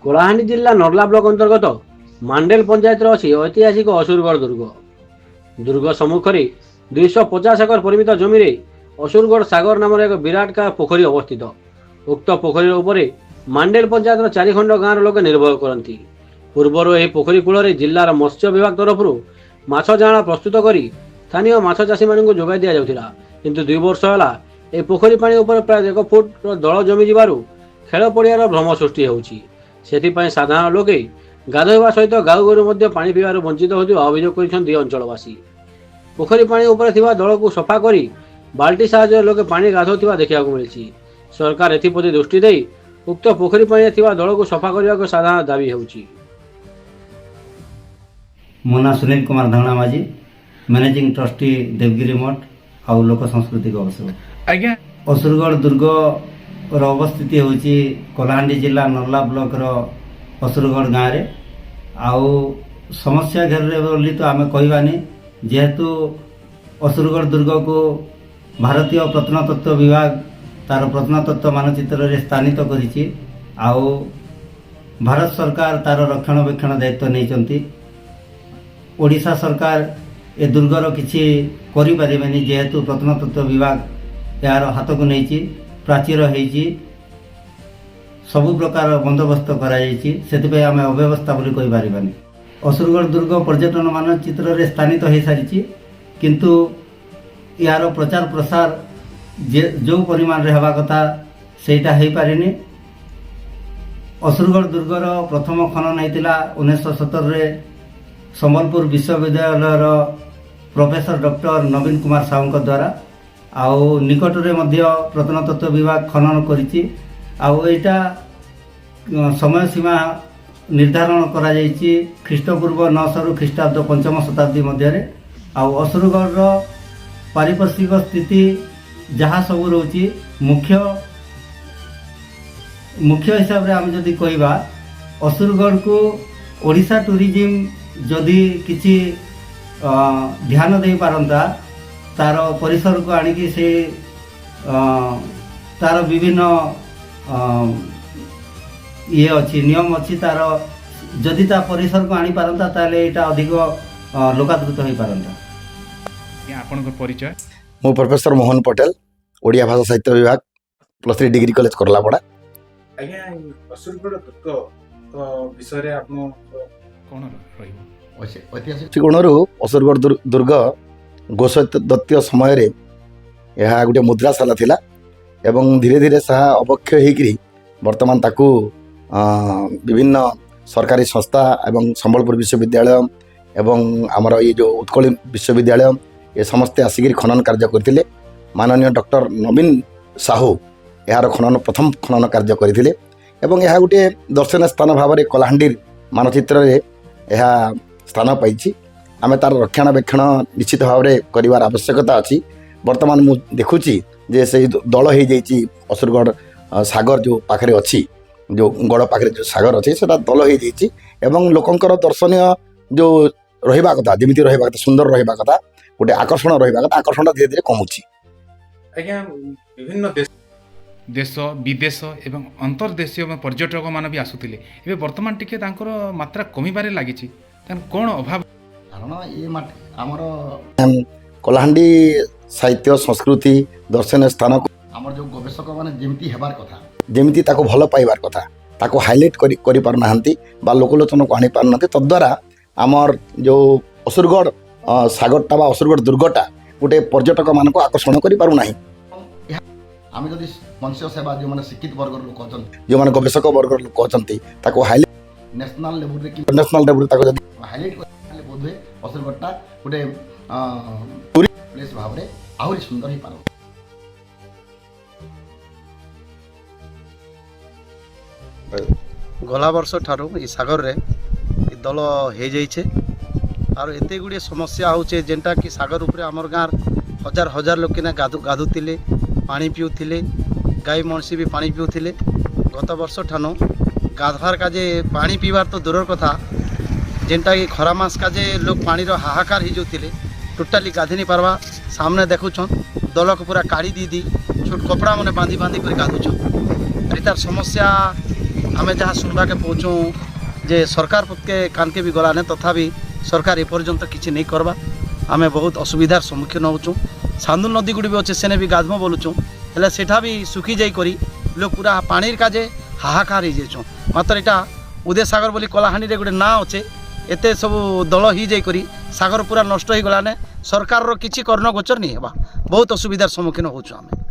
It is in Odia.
କଳାହାଣ୍ଡି ଜିଲ୍ଲା ନର୍ଲା ବ୍ଲକ ଅନ୍ତର୍ଗତ ମାଣ୍ଡେଲ ପଞ୍ଚାୟତର ଅଛି ଐତିହାସିକ ଅସୁରଗଡ଼ ଦୁର୍ଗ। ଦୁର୍ଗ ସମ୍ମୁଖରେ 250 ଏକର ପରିମିତ ଜମିରେ ଅସୁରଗଡ଼ ସାଗର ନାମର ଏକ ବିରାଟକାୟ ପୋଖରୀ ଅବସ୍ଥିତ। ଉକ୍ତ ପୋଖରୀ ଉପରେ ମାଣ୍ଡେଲ ପଞ୍ଚାୟତର 4 ଖଣ୍ଡ ଗାଁର ଲୋକେ ନିର୍ଭର କରନ୍ତି। ପୂର୍ବରୁ ଏହି ପୋଖରୀ କୂଳରେ ଜିଲ୍ଲାର ମତ୍ସ୍ୟ ବିଭାଗ ତରଫରୁ ମାଛ ଜାଆଁଳା ପ୍ରସ୍ତୁତ କରି ସ୍ଥାନୀୟ ମାଛ ଚାଷୀମାନଙ୍କୁ ଯୋଗାଇ ଦିଆଯାଉଥିଲା। କିନ୍ତୁ 2 ବର୍ଷ ହେଲା ଏହି ପୋଖରୀ ପାଣି ଉପରେ ପ୍ରାୟ 1 ଫୁଟର ଦଳ ଜମି ଯିବାରୁ ଖେଳ ପଡ଼ିଆର ଭ୍ରମ ସୃଷ୍ଟି ହେଉଛି। ସେଥିପାଇଁ ସାଧାରଣ ଲୋକେ ଗାଧୋଇବା ସହିତ ଗାଈ ଗୋରୁ ମଧ୍ୟ ପାଣି ପିଇବାରୁ ବଞ୍ଚିତ ହେଉଥିବା ଅଭିଯୋଗ କରିଛନ୍ତି ଅଞ୍ଚଳବାସୀ। ପୋଖରୀ ପାଣି ଉପରେ ଥିବା ଦଳକୁ ସଫା କରି ବାଲ୍ଟି ସାହାଯ୍ୟରେ ଲୋକେ ପାଣି ଗାଧୋଉଥିବା ଦେଖିବାକୁ ମିଳିଛି। ସରକାର ଏଥିପ୍ରତି ଦୃଷ୍ଟି ଦେଇ ଉକ୍ତ ପୋଖରୀ ପାଣିରେ ଥିବା ଦଳକୁ ସଫା କରିବାକୁ ସାଧାରଣ ଦାବି ହେଉଛି। ମୋ ନାଁ ସୁନୀଲ କୁମାର ଧାଙ୍ଗଣା ମାଝୀ, ମ୍ୟାନେଜିଂ ଟ୍ରଷ୍ଟି ଦେବଗିରି ମଠ ଆଉ ଲୋକ ସାଂସ୍କୃତିକ ଅବସର। ଆଜ୍ଞା, ଅସୁରଗଡ଼ ଦୁର୍ଗର ଅବସ୍ଥିତି ହେଉଛି କଳାହାଣ୍ଡି ଜିଲ୍ଲା ନର୍ଲା ବ୍ଲକର ଅସୁରଗଡ଼ ଗାଁରେ। ଆଉ ସମସ୍ୟା ଘେରରେ ବୋଲି ତ ଆମେ କହିବାନି, ଯେହେତୁ ଅସୁରଗଡ଼ ଦୁର୍ଗକୁ ଭାରତୀୟ ପ୍ରତ୍ନତତ୍ତ୍ୱ ବିଭାଗ ତାର ପ୍ରତ୍ନତତ୍ତ୍ୱ ମାନଚିତ୍ରରେ ସ୍ଥାନିତ କରିଛି। ଆଉ ଭାରତ ସରକାର ତାର ରକ୍ଷଣାବେକ୍ଷଣ ଦାୟିତ୍ୱ ନେଇଛନ୍ତି। ଓଡ଼ିଶା ସରକାର ଏ ଦୁର୍ଗର କିଛି କରିପାରିବେନି, ଯେହେତୁ ପ୍ରତ୍ନତତ୍ତ୍ୱ ବିଭାଗ ଏହାର ହାତକୁ ନେଇଛି। ପ୍ରାଚୀର ହେଇଛି, ସବୁ ପ୍ରକାର ବନ୍ଦୋବସ୍ତ କରାଯାଇଛି, ସେଥିପାଇଁ ଆମେ ଅବ୍ୟବସ୍ଥା ବୋଲି କହିପାରିବାନି। ଅସୁରଗଡ଼ ଦୁର୍ଗ ପର୍ଯ୍ୟଟନ ମାନଚିତ୍ରରେ ସ୍ଥାନିତ ହୋଇସାରିଛି, କିନ୍ତୁ ଏହାର ପ୍ରଚାର ପ୍ରସାର ଯେଉଁ ପରିମାଣରେ ହେବା କଥା ସେଇଟା ହେଇପାରିନି। ଅସୁରଗଡ଼ ଦୁର୍ଗର ପ୍ରଥମ ଖନନ ହେଇଥିଲା 1917ରେ ସମ୍ବଲପୁର ବିଶ୍ୱବିଦ୍ୟାଳୟର ପ୍ରଫେସର ଡକ୍ଟର ନବୀନ କୁମାର ସାହୁଙ୍କ ଦ୍ୱାରା। ଆଉ ନିକଟରେ ମଧ୍ୟ ପ୍ରତ୍ନତତ୍ତ୍ୱ ବିଭାଗ ଖନନ କରିଛି। ଆଉ ଏଇଟା ସମୟ ସୀମା ନିର୍ଦ୍ଧାରଣ କରାଯାଇଛି ଖ୍ରୀଷ୍ଟପୂର୍ବ 900ରୁ ଖ୍ରୀଷ୍ଟାବ୍ଦ 5ମ ଶତାବ୍ଦୀ ମଧ୍ୟରେ। ଆଉ ଅସୁରଗଡ଼ର ପାରିପାର୍ଶ୍ୱିକ ସ୍ଥିତି ଯାହା ସବୁ ରହୁଛି, ମୁଖ୍ୟ ହିସାବରେ ଆମେ ଯଦି କହିବା, ଅସୁରଗଡ଼କୁ ଓଡ଼ିଶା ଟୁରିଜିମ୍ ଯଦି କିଛି ଧ୍ୟାନ ଦେଇପାରନ୍ତା, ତାର ପରିସରକୁ ଆଣିକି ସେ ତାର ବିଭିନ୍ନ ଇଏ ଅଛି, ନିୟମ ଅଛି, ତାର ଯଦି ତା ପରିସରକୁ ଆଣିପାରନ୍ତା ତାହେଲେ ଏଇଟା ଅଧିକ ଲୋକାଦୃତ ହୋଇପାରନ୍ତା। ଆପଣଙ୍କ ପରିଚୟ? ମୁଁ ପ୍ରଫେସର ମୋହନ ପଟେଲ, ଓଡ଼ିଆ ଭାଷା ସାହିତ୍ୟ ବିଭାଗ, +3 ଡିଗ୍ରୀ କଲେଜ କରଲାପଡ଼ା। ଆଜ୍ଞା, ଅସୁରଗଡ଼ ଦୁର୍ଗ ବିଷୟରେ ଆପଣ କ'ଣ ରହିବ? ଐତିହାସିକ ଦୃଷ୍ଟିକୋଣରୁ ଅସୁରଗଡ଼ ଦୁର୍ଗ ଗୋସୈତତ୍ୟ ସମୟରେ ଏହା ଗୋଟିଏ ମୁଦ୍ରାଶାଳା ଥିଲା ଏବଂ ଧୀରେ ଧୀରେ ତାହା ଅବକ୍ଷୟ ହୋଇକରି ବର୍ତ୍ତମାନ ତାକୁ ବିଭିନ୍ନ ସରକାରୀ ସଂସ୍ଥା ଏବଂ ସମ୍ବଲପୁର ବିଶ୍ୱବିଦ୍ୟାଳୟ ଏବଂ ଆମର ଏଇ ଯେଉଁ ଉତ୍କଳ ବିଶ୍ୱବିଦ୍ୟାଳୟ ଏ ସମସ୍ତେ ଆସିକରି ଖନନ କାର୍ଯ୍ୟ କରିଥିଲେ। ମାନନୀୟ ଡକ୍ଟର ନବୀନ ସାହୁ ଏହାର ପ୍ରଥମ ଖନନ କାର୍ଯ୍ୟ କରିଥିଲେ ଏବଂ ଏହା ଗୋଟିଏ ଦର୍ଶନୀୟ ସ୍ଥାନ ଭାବରେ କଳାହାଣ୍ଡି ମାନଚିତ୍ରରେ ଏହା ସ୍ଥାନ ପାଇଛି। ଆମେ ତାର ରକ୍ଷଣାବେକ୍ଷଣ ନିଶ୍ଚିତ ଭାବରେ କରିବାର ଆବଶ୍ୟକତା ଅଛି। ବର୍ତ୍ତମାନ ମୁଁ ଦେଖୁଛି ଯେ ସେଇ ଦଳ ହୋଇଯାଇଛି ଅସୁରଗଡ଼ ସାଗର ଯେଉଁ ପାଖରେ ଅଛି, ଯେଉଁ ଗଡ଼ ପାଖରେ ଯେଉଁ ସାଗର ଅଛି ସେଟା ଦଳ ହୋଇଯାଇଛି ଏବଂ ଲୋକଙ୍କର ଦର୍ଶନୀୟ ଯେଉଁ ରହିବା କଥା, ଯେମିତି ରହିବା କଥା, ସୁନ୍ଦର ରହିବା କଥା, ଗୋଟେ ଆକର୍ଷଣ ରହିବା କଥା, ଆକର୍ଷଣଟା ଧୀରେ ଧୀରେ କମୁଛି। ଆଜ୍ଞା, ବିଭିନ୍ନ ଦେଶ ବିଦେଶ ଏବଂ ଅନ୍ତର୍ଦେଶୀୟ ପର୍ଯ୍ୟଟକମାନେ ବି ଆସୁଥିଲେ, ଏବେ ବର୍ତ୍ତମାନ ଟିକେ ତାଙ୍କର ମାତ୍ରା କମିବାରେ ଲାଗିଛି। କ'ଣ ଅଭାବ? କାରଣ ଇଏ ଆମର କଳାହାଣ୍ଡି ସାହିତ୍ୟ ସଂସ୍କୃତି ଦର୍ଶନୀୟ ସ୍ଥାନକୁ ଆମର ଯେଉଁ ଗବେଷକମାନେ ଯେମିତି ହେବାର କଥା, ଯେମିତି ତାକୁ ଭଲ ପାଇବାର କଥା, ତାକୁ ହାଇଲାଇଟ୍ କରିପାରୁନାହାନ୍ତି ବା ଲୋକଲୋଚନକୁ ଆଣିପାରୁନାହାନ୍ତି। ତଦ୍ୱାରା ଆମର ଯେଉଁ ଅସୁରଗଡ଼ ସାଗରଟା ବା ଅସୁରଗଡ଼ ଦୁର୍ଗଟା ଗୋଟେ ପର୍ଯ୍ୟଟକମାନଙ୍କୁ ଆକର୍ଷଣ କରିପାରୁନାହିଁ। ଆମେ ଯଦି ମନୁଷ୍ୟ ସେବା ଯେଉଁମାନେ ଶିକ୍ଷିତ ବର୍ଗର ଲୋକ ଅଛନ୍ତି, ଯେଉଁମାନେ ଗବେଷକ ବର୍ଗର ଲୋକ ଅଛନ୍ତି, ତାକୁ ହାଇଲାଇଟ୍ ନ୍ୟାସନାଲ୍ ଲେବୁଲ୍ରେ କି ଇଣ୍ଟରନ୍ୟାସନାଲ୍ ଲେବୁଲ୍ରେ ତାକୁ ଯଦି ହାଇଲାଇଟ୍ କଲେ ବୋଧହୁଏ ଅସୁରଗଡ଼ଟା ଗୋଟେ ଟୁରିଷ୍ଟ ପ୍ଲେସ୍ ଭାବରେ ଆହୁରି ସୁନ୍ଦର ହେଇପାରନ୍ତା। ଗଲା ବର୍ଷ ଠାରୁ ଏ ସାଗରରେ ଏ ଦଳ ହେଇଯାଇଛେ। আর এতে গুড়িয়ে সমস্যা হচ্ছে যেটা কি সাগর উপরে আমার গাঁর হাজার হাজার লোক কিনা গাধুলে পানি পিউলে, গাই মଣିষি বি পানি পিউলে। গত বর্ষ ঠানু গাধবার কাজে পানি পিবার তো দূরের কথা, যেটা কি খরা মাস কাজে লোক পানির হাহাকার হয়ে যাওলে, টোটালি গাধি নি পারবা। সামনে দেখুছন দলক পুরা কাড়ি দিয়ে ছোট কপড়া মানে বাঁধি বাঁধি করে গাধুছন। আর তার সমস্যা आमे जहाँ सुनवाके पाऊँ जे सरकार पक्षे कानके भी गलाने तथापि सरकार एपर्यंत किसी नहीं करवा आमे बहुत असुविधार सम्मुखीन होचुँ सान्दुल नदी गुड़ी भी अच्छे सेने भी गाधम बोलुचुँ हेल्ले सेठा भी सुखी जाइकरी लोग पूरा पानी काजे हाहाकार हो जाइछुँ मात्र यहाँ उदय सागर बोली कलाहानी रे गोटे ना अच्छे एते सब दल ही जाइकरी सागर पूरा नष्ट हो गलाने सरकार किसी कर्ण गोचर नहीं हेबा बहुत असुविधार सम्मुखीन होचुँ आमे।